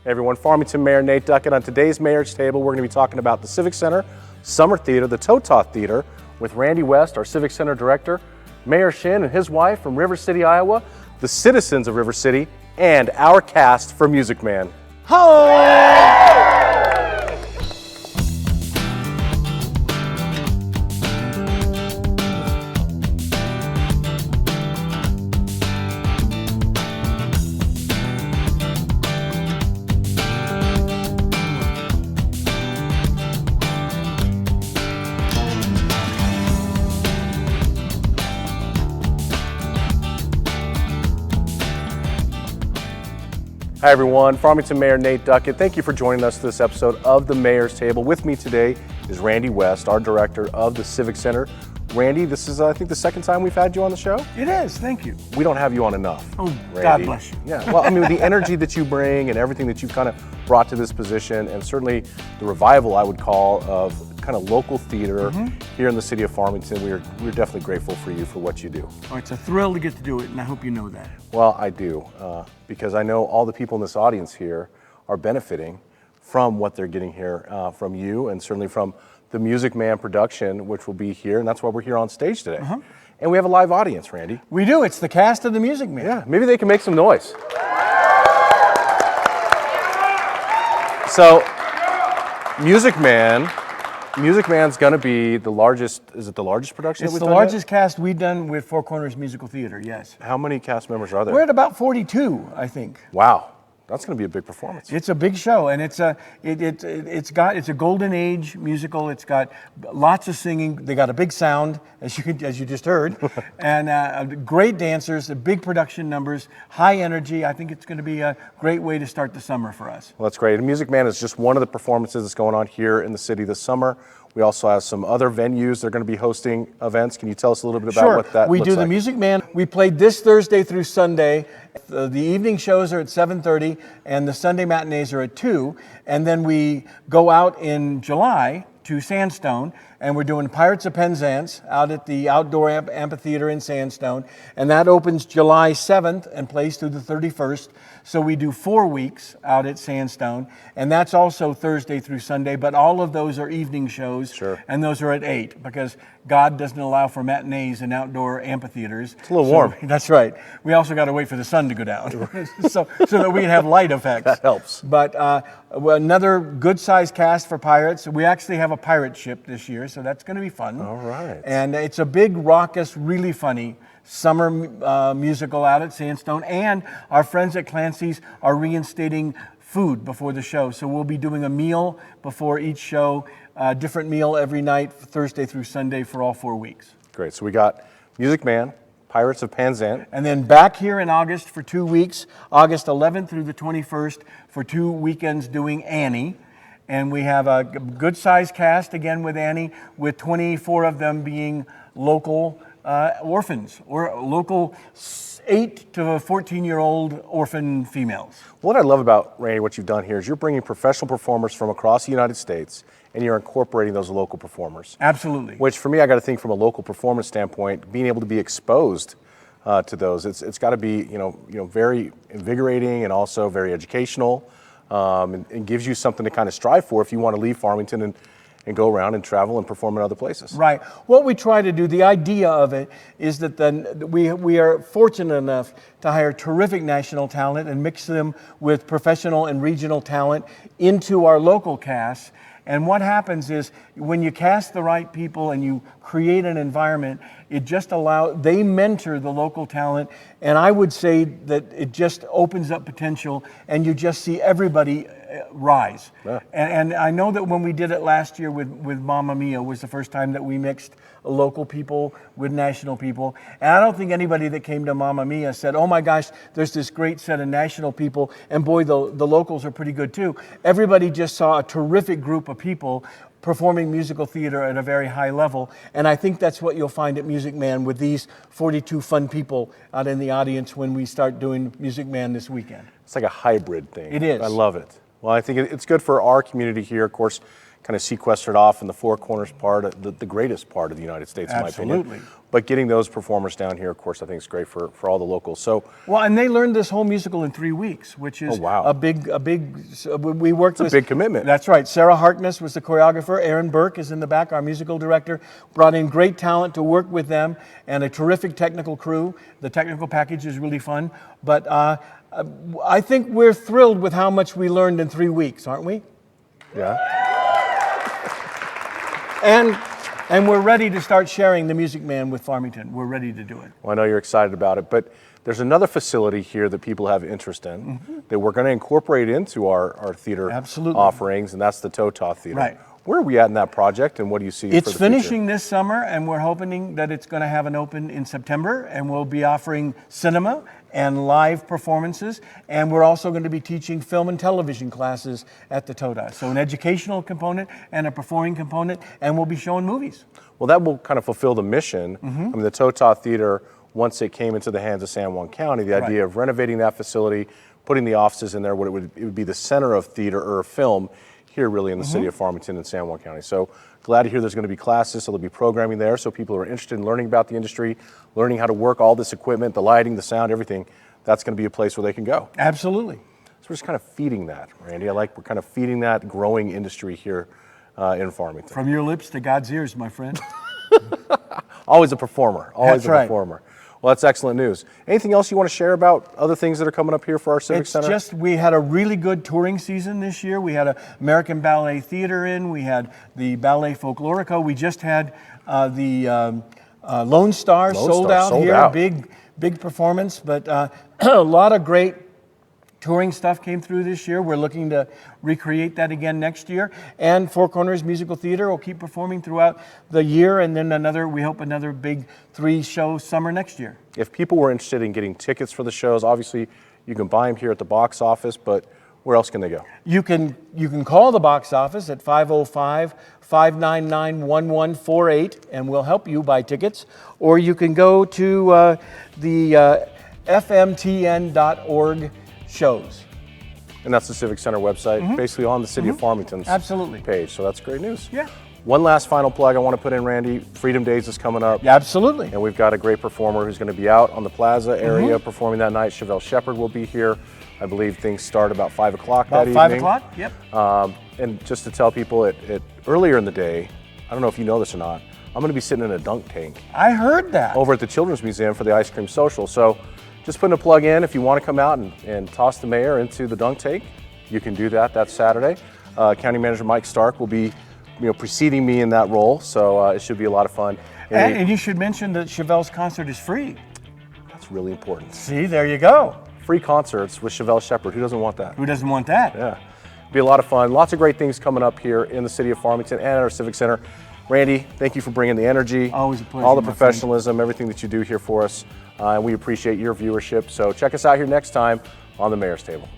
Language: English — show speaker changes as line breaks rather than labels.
Hey everyone, Farmington Mayor Nate Duckett. On today's Mayor's Table, we're going to be talking about the Civic Center, Summer Theater, the Tototh Theater, with Randy West, our Civic Center Director, Mayor Shin and his wife from River City, Iowa, the citizens of River City, and our cast for Music Man. Ho! Hi everyone, Farmington Mayor Nate Duckett. Thank you for joining us for this episode of the Mayor's Table. With me today is Randy West, our director of the Civic Center. Randy, this is I think the second time we've had you on the show.
It is, thank you.
We don't have you on enough.
Oh,
Randy.
God bless you.
Yeah, well, I mean, the energy that you bring and everything that you've kind of brought to this position, and certainly the revival, I would call, of kind of local theater here in the city of Farmington. We're definitely grateful for you for what you do.
Oh, it's a thrill to get to do it, and I hope you know that.
Well, I do, because I know all the people in this audience here are benefiting from what they're getting here from you, and certainly from the Music Man production, which will be here, and that's why we're here on stage today. And we have a live audience, Randy.
We do. It's the cast of the Music Man.
Yeah, maybe they can make some noise. So, Music Man's going to be the largest. Is it the largest production?
It's
that we've
the
done
largest cast we've done with Four Corners Musical Theater. Yes.
How many cast members are there?
We're at about 42, I think.
Wow, that's going to be a big performance.
It's a big show, and it's a golden age musical. It's got lots of singing. They got a big sound, as you just heard, and great dancers, big production numbers, high energy. I think it's going to be a great way to start the summer for us.
Well, that's great. And Music Man is just one of the performances that's going on here in the city this summer. We also have some other venues that are going to be hosting events. Can you tell us a little bit about what that looks like?
We do the Music Man. We played this Thursday through Sunday. The evening shows are at 7:30, and the Sunday matinees are at 2. And then we go out in July to Sandstone, and we're doing Pirates of Penzance out at the outdoor amphitheater in Sandstone, and that opens July 7th and plays through the 31st. So we do 4 weeks out at Sandstone, and that's also Thursday through Sunday, but all of those are evening shows, and those are at 8, because God doesn't allow for matinees in outdoor amphitheaters.
It's a little warm.
That's right. We also got to wait for the sun to go down, so that we can have light effects.
That helps.
But another good-sized cast for Pirates. We actually have a pirate ship this year, so that's going to be fun.
All right.
And it's a big, raucous, really funny summer musical out at Sandstone. And our friends at Clancy's are reinstating food before the show. So we'll be doing a meal before each show, a different meal every night, Thursday through Sunday for all 4 weeks.
Great. So we got Music Man, Pirates of Penzance.
And then back here in August for 2 weeks, August 11th through the 21st, for 2 weekends doing Annie. And we have a good-sized cast again with Annie, with 24 of them being local orphans, or local 8 to 14-year-old orphan females.
What I love about, Randy, what you've done here is you're bringing professional performers from across the United States, and you're incorporating those local performers.
Absolutely.
Which, for me, I got to think from a local performance standpoint, being able to be exposed to those, it's got to be very invigorating and also very educational, and gives you something to kind of strive for if you want to leave Farmington and go around and travel and perform in other places.
Right. What we try to do, the idea of it, is that we are fortunate enough to hire terrific national talent and mix them with professional and regional talent into our local cast. And what happens is, when you cast the right people and you create an environment, it just they mentor the local talent, and I would say that it just opens up potential, and you just see everybody rise.
Yeah.
And I know that when we did it last year with Mamma Mia was the first time that we mixed local people with national people. And I don't think anybody that came to Mamma Mia said, oh my gosh, there's this great set of national people, and boy, the locals are pretty good too. Everybody just saw a terrific group of people performing musical theater at a very high level. And I think that's what you'll find at Music Man with these 42 fun people out in the audience when we start doing Music Man this weekend.
It's like a hybrid thing.
It is.
I love it. Well, I think it's good for our community here, of course, kind of sequestered off in the Four Corners part, the greatest part of the United States, in my opinion.
Absolutely.
But getting those performers down here, of course, I think is great for all the locals. So,
well, and they learned this whole musical in 3 weeks, which is a big. We worked.
It's a big commitment.
That's right. Sarah Harkness was the choreographer. Aaron Burke is in the back, our musical director. Brought in great talent to work with them, and a terrific technical crew. The technical package is really fun. But I think we're thrilled with how much we learned in 3 weeks, aren't we?
Yeah.
And we're ready to start sharing the Music Man with Farmington. We're ready to do it.
Well, I know you're excited about it, but there's another facility here that people have interest in that we're going to incorporate into our theater offerings, and that's the Tototh Theater.
Right.
Where are we at in that project, and what do you see
It's
for the
finishing
future?
this summer, and we're hoping that it's going to have an open in September, and we'll be offering cinema and live performances, and we're also going to be teaching film and television classes at the Tototh. So an educational component and a performing component, and we'll be showing movies.
Well, that will kind of fulfill the mission. I mean, the Tototh Theater, once it came into the hands of San Juan County, the idea of renovating that facility, putting the offices in there, it would be the center of theater or film here really in the city of Farmington and San Juan County. So glad to hear there's going to be classes, so there'll be programming there, so people who are interested in learning about the industry, learning how to work all this equipment, the lighting, the sound, everything, that's going to be a place where they can go.
Absolutely.
So we're just kind of feeding that, Randy. We're kind of feeding that growing industry here in Farmington.
From your lips to God's ears, my friend.
Always a performer, always
That's
a
right.
performer. Well, that's excellent news. Anything else you want to share about other things that are coming up here for our Civic Center?
It's just, we had a really good touring season this year. We had American Ballet Theater in, we had the Ballet Folklorico. We just had the Lone Star sold out here. Big performance, but a lot of great touring stuff came through this year. We're looking to recreate that again next year. And Four Corners Musical Theater will keep performing throughout the year, and then we hope another big 3-show summer next year.
If people were interested in getting tickets for the shows, obviously you can buy them here at the box office, but where else can they go?
You can call the box office at 505-599-1148, and we'll help you buy tickets. Or you can go to the fmtn.org shows.
And that's the Civic Center website, basically on the City of Farmington's page. So that's great news.
Yeah.
One last final plug I want to put in, Randy. Freedom Days is coming up.
Yeah, absolutely.
And we've got a great performer who's going to be out on the plaza area performing that night. Chevelle Shepard will be here. I believe things start about 5 o'clock that evening.
5 o'clock, yep.
And just to tell people, earlier in the day, I don't know if you know this or not, I'm going to be sitting in a dunk tank.
I heard that.
Over at the Children's Museum for the Ice Cream Social. So just putting a plug in, if you want to come out and toss the mayor into the dunk tank, you can do that. That's Saturday. County Manager Mike Stark will be preceding me in that role, so it should be a lot of fun.
And you should mention that Chevelle's concert is free.
That's really important.
See, there you go.
Free concerts with Chevelle Shepard. Who doesn't want that?
Who doesn't want that?
Yeah. Be a lot of fun. Lots of great things coming up here in the city of Farmington and at our Civic Center. Randy, thank you for bringing the energy,
always a pleasure,
all the professionalism, everything that you do here for us. And we appreciate your viewership. So check us out here next time on the Mayor's Table.